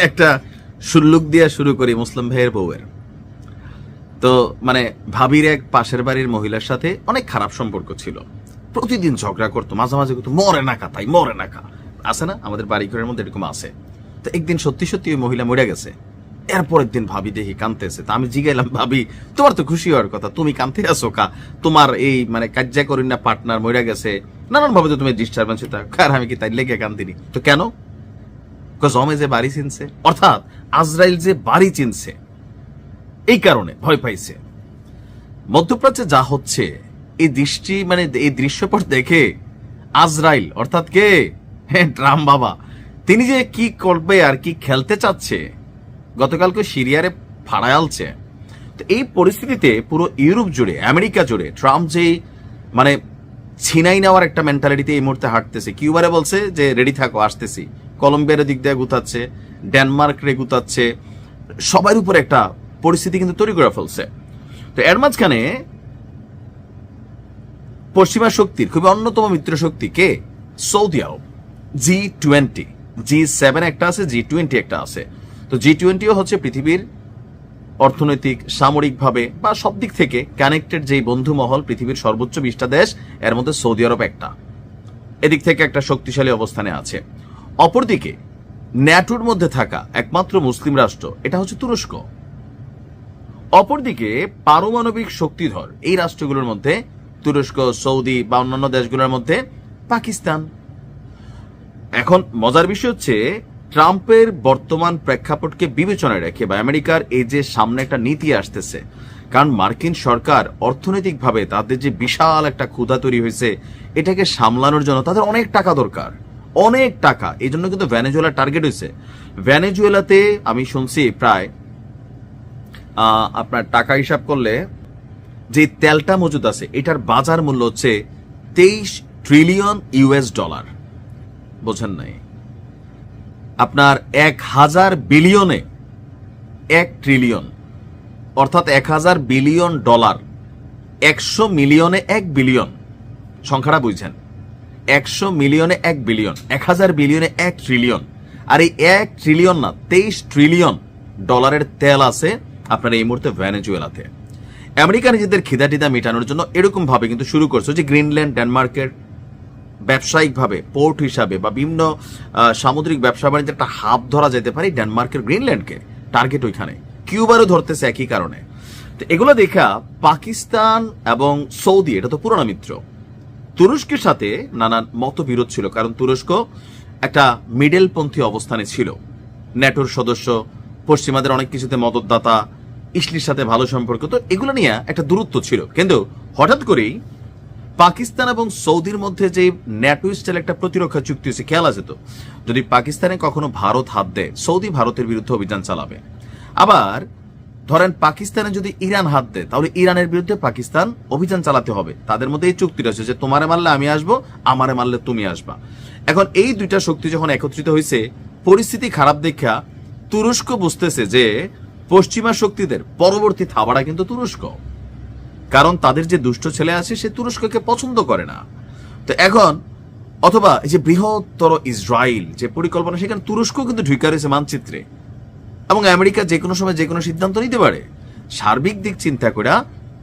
একটা সুল্লুক দিয়ে শুরু করি মুসলিম ভাইয়ের বউয়ের। তো মানে ভাবির এক পাশের বাড়ির মহিলার সাথে অনেক খারাপ সম্পর্ক ছিল, প্রতিদিন ঝগড়া করতো, মাঝে মাঝে করতো মরে না তাই মরে না আছে না আমাদের বাড়ি ঘরের মধ্যে এরকম আছে। তো একদিন সত্যি সত্যি ওই মহিলা মরে গেছে। এরপর একদিন ভাবি দেখি কাঁদতেছে, তা আমি জিগাইলাম, ভাবি তোমার তো খুশি হওয়ার কথা, তুমি কাঁদতে আসো কা? তোমার এই মানে কাজ্যা করি না পার্টনার মরে গেছে, নানান ভাবে তো তুমি ডিস্টার্বেন্স হতে, আর আমি কি তাই লেগে কান্দিনি? তো কেন? জমে যে বাড়ি চিনছে, অর্থাৎ আজরাইল যে বাড়ি চিনছে, এই কারণে ভয় পাইছে। মধ্যপ্রাচ্যে যা হচ্ছে এই দৃষ্টি মানে এই দৃশ্যপট দেখে আজরাইল অর্থাৎ কে, হ্যাঁ ট্রাম্প বাবা, তিনি যে কি করবে আর কি খেলতে চাচ্ছে গতকালকে সিরিয়ারে ফাড়ায় আলছে। তো এই পরিস্থিতিতে পুরো ইউরোপ জুড়ে, আমেরিকা জুড়ে ট্রাম্প যে মানে ছিনাই নেওয়ার একটা মেন্টালিটিতে এই মুহূর্তে হাঁটতেছে। কিউবারে বলছে যে রেডি থাকো আসতেছি, কলম্বিয়ার দিক দিয়ে গুতাচ্ছে, ডেনমার্ক রে গুতাচ্ছে, সবার উপরে একটা পরিস্থিতি কিন্তু তৈরি করে ফেলছে। তো এর মাঝখানে পশ্চিমা শক্তির খুবই অন্যতম মিত্র শক্তি কে? সৌদি আরব। G20, G7 একটা আছে, G20 একটা আছে। তো G20ও হচ্ছে পৃথিবীর অর্থনৈতিক, সামরিকভাবে বা সব দিক থেকে কানেক্টেড যেই বন্ধু মহল, পৃথিবীর সর্বোচ্চ 20টা দেশ, এর মধ্যে সৌদি আরব একটা, এদিক থেকে একটা শক্তিশালী অবস্থানে আছে। অপরদিকে ন্যাটোর মধ্যে থাকা একমাত্র মুসলিম রাষ্ট্র এটা হচ্ছে তুরস্ক। অপরদিকে পারমাণবিক শক্তিধর এই রাষ্ট্রগুলোর মধ্যে তুরস্ক, সৌদি বা অন্যান্য দেশগুলোর মধ্যে পাকিস্তান। এখন মজার বিষয় হচ্ছে ট্রাম্পের বর্তমান প্রেক্ষাপটকে বিবেচনায় রেখে বা আমেরিকার এই যে সামনে একটা নীতি আসতেছে, কারণ মার্কিন সরকার অর্থনৈতিকভাবে তাদের যে বিশাল একটা ক্ষুধা তৈরি হয়েছে, এটাকে সামলানোর জন্য তাদের অনেক টাকা দরকার, অনেক টাকা। এই জন্য কিন্তু ভেনেজুয়েলা টার্গেট হয়েছে। ভেনেজুয়েলাতে আমি শুনছি প্রায় আপনার টাকা হিসাব করলে যে তেলটা মজুদ আছে এটার বাজার মূল্য হচ্ছে 23 ট্রিলিয়ন ইউএস ডলার। বোঝেন নাই? আপনার 1000 বিলিয়নে 1 ট্রিলিয়ন, অর্থাৎ 1000 বিলিয়ন ডলার, 100 মিলিয়নে 1 বিলিয়ন। সংখ্যাটা বুঝছেন? 100 মিলিয়নে 1 বিলিয়ন, 1000 বিলিয়নে 1 ট্রিলিয়ন। আর এই 1 ট্রিলিয়ন না, 23 ট্রিলিয়ন ডলারের তেল আছে আপনার এই মুহূর্তে ভেনেজুয়েলাতে। আমেরিকা নিজেদের খিদা টিদা মেটানোর জন্য এরকম ভাবে কিন্তু শুরু করছে যে গ্রিনল্যান্ড, ডেনমার্কের ব্যবসায়িকভাবে পোর্ট হিসাবে বা বিভিন্ন সামুদ্রিক ব্যবসা বাণিজ্যের একটা হাব ধরা যেতে পারে ডেনমার্কের গ্রিনল্যান্ডকে টার্গেট ওইখানে। কিউবারও ধরতেছে একই কারণে। তো এগুলো দেখা পাকিস্তান এবং সৌদি, এটা তো পুরনো মিত্র, তুরস্কের সাথে নানান মতবিরোধ ছিল, কারণ তুরস্ক একটা মিডলপন্থী অবস্থানে ছিল, ন্যাটোর সদস্য, পশ্চিমাদের অনেক কিছুতে মদতদাতা, ইসলির সাথে ভালো সম্পর্ক, তো এগুলো নিয়ে একটা দূরত্ব ছিল। কিন্তু হঠাৎ করেই পাকিস্তান এবং সৌদির মধ্যে যে ন্যাটো স্টাইল একটা প্রতিরক্ষা চুক্তি হয়েছে, খেয়াল আছে তো? যদি পাকিস্তানে কখনো ভারত হাত দেয়, সৌদি ভারতের বিরুদ্ধে অভিযান চালাবে। আবার ধরেন পাকিস্তানে যদি ইরান হাত দেয়, তাহলে ইরানের বিরুদ্ধে পাকিস্তান অভিযান চালাতে হবে। তাদের মধ্যে এই চুক্তি রয়েছে যে তোমারে মারলে আমি আসবো, আমারে মারলে তুমি আসবা। এখন এই দুইটা শক্তি যখন একত্রিত হয়েছে, পরিস্থিতি খারাপ দেখা তুরস্ক বুঝতেছে যে পশ্চিমা শক্তিদের পরবর্তী থাবাড়া কিন্তু তুরস্ক, কারণ তাদের যে দুষ্ট ছেলে আছে সে তুরস্ককে পছন্দ করে না। তো এখন অথবা এই যে বৃহত্তর ইসরায়েল যে পরিকল্পনা, সেখানে তুরস্ক কিন্তু ঢুকে রয়েছে মানচিত্রে, এবং আমেরিকা যে কোনো সময় যে কোনো সিদ্ধান্ত নিতে পারে। সার্বিক দিক চিন্তা করে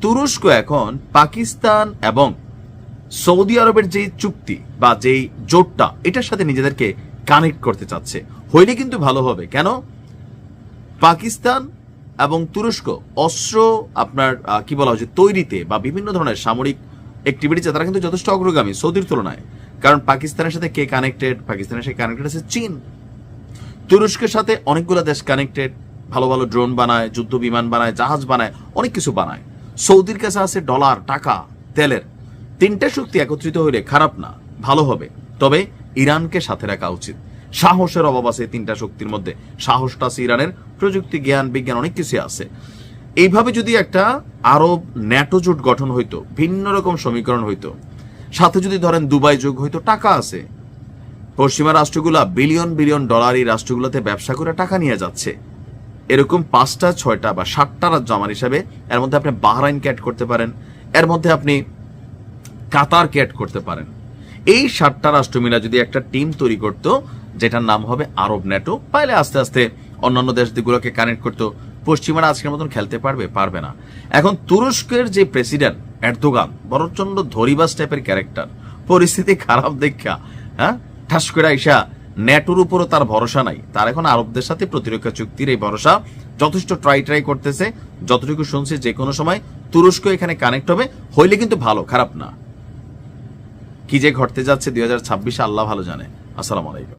তুরস্ক এখন পাকিস্তান এবং সৌদি আরবের যে চুক্তি বা যেই জোটটা, এটার সাথে নিজেদেরকে কানেক্ট করতে চাচ্ছে। হইলে কিন্তু ভালো হবে। কেন? পাকিস্তান এবং তুরস্ক অস্ত্র আপনার কি বলা হচ্ছে তৈরিতে বা বিভিন্ন ধরনের সামরিক অ্যাক্টিভিটিতে তারা কিন্তু যথেষ্ট অগ্রগামী সৌদির তুলনায়। কারণ পাকিস্তানের সাথে কে কানেক্টেড? পাকিস্তানের সাথে কানেক্টেড আছে চীন। তুরস্কের সাথে অনেকগুলো দেশ কানেক্টেড, ভালো ভালো ড্রোন বানায়, যুদ্ধ বিমান বানায়, জাহাজ বানায়, অনেক কিছু বানায়। সৌদির কাছে আছে ডলার, টাকা, তেলের। তিনটা শক্তি একত্রিত হইলে খারাপ না, ভালো হবে। তবে ইরানকে সাথে রাখা উচিত। সাহসের অভাব আছে তিনটা শক্তির মধ্যে। সাহসটা আছে ইরানের, প্রযুক্তি, জ্ঞান, বিজ্ঞান অনেক কিছু আছে। এইভাবে যদি একটা আরব ন্যাটো জোট গঠন হইতো, ভিন্ন রকম সমীকরণ হইতো, সাথে যদি ধরেন দুবাই যোগ হইতো, টাকা আছে। পশ্চিমা রাষ্ট্রগুলা বিলিয়ন বিলিয়ন ডলার এই রাষ্ট্রগুলোতে ব্যবসা করে টাকা নিয়ে যাচ্ছে। এরকম 5টা 6টা বা 7টা রাজ্য আমার হিসাবে, এর মধ্যে আপনি বাহরাইনকে অ্যাড করতে পারেন, এর মধ্যে আপনি কাতারকে অ্যাড করতে পারেন। এই 7টা রাষ্ট্র মিলা যদি একটা টিম তৈরি করতো, যেটার নাম হবে আরব ন্যাটো, পাইলে আস্তে আস্তে অন্যান্য দেশগুলোকে কানেক্ট করতো, পশ্চিমারা আজকের মতন খেলতে পারবে না। এখন তুরস্কের যে প্রেসিডেন্ট এরদোগান বড়চন্ড ধরিবাস টাইপের ক্যারেক্টার, পরিস্থিতি খারাপ দেখা হ্যাঁ ঠাস করে আইসা ন্যাটোর উপরও তার ভরসা নাই। তার এখন আরবদের সাথে প্রতিরক্ষা চুক্তির এই ভরসা যথেষ্ট ট্রাই করতেছে। যতটুকু শুনছি যে কোনো সময় তুরস্ক এখানে কানেক্ট হইলে কিন্তু ভালো, খারাপ না। কি যে ঘটতে যাচ্ছে 2026 আল্লাহ ভালো জানে। আসসালামু আলাইকুম।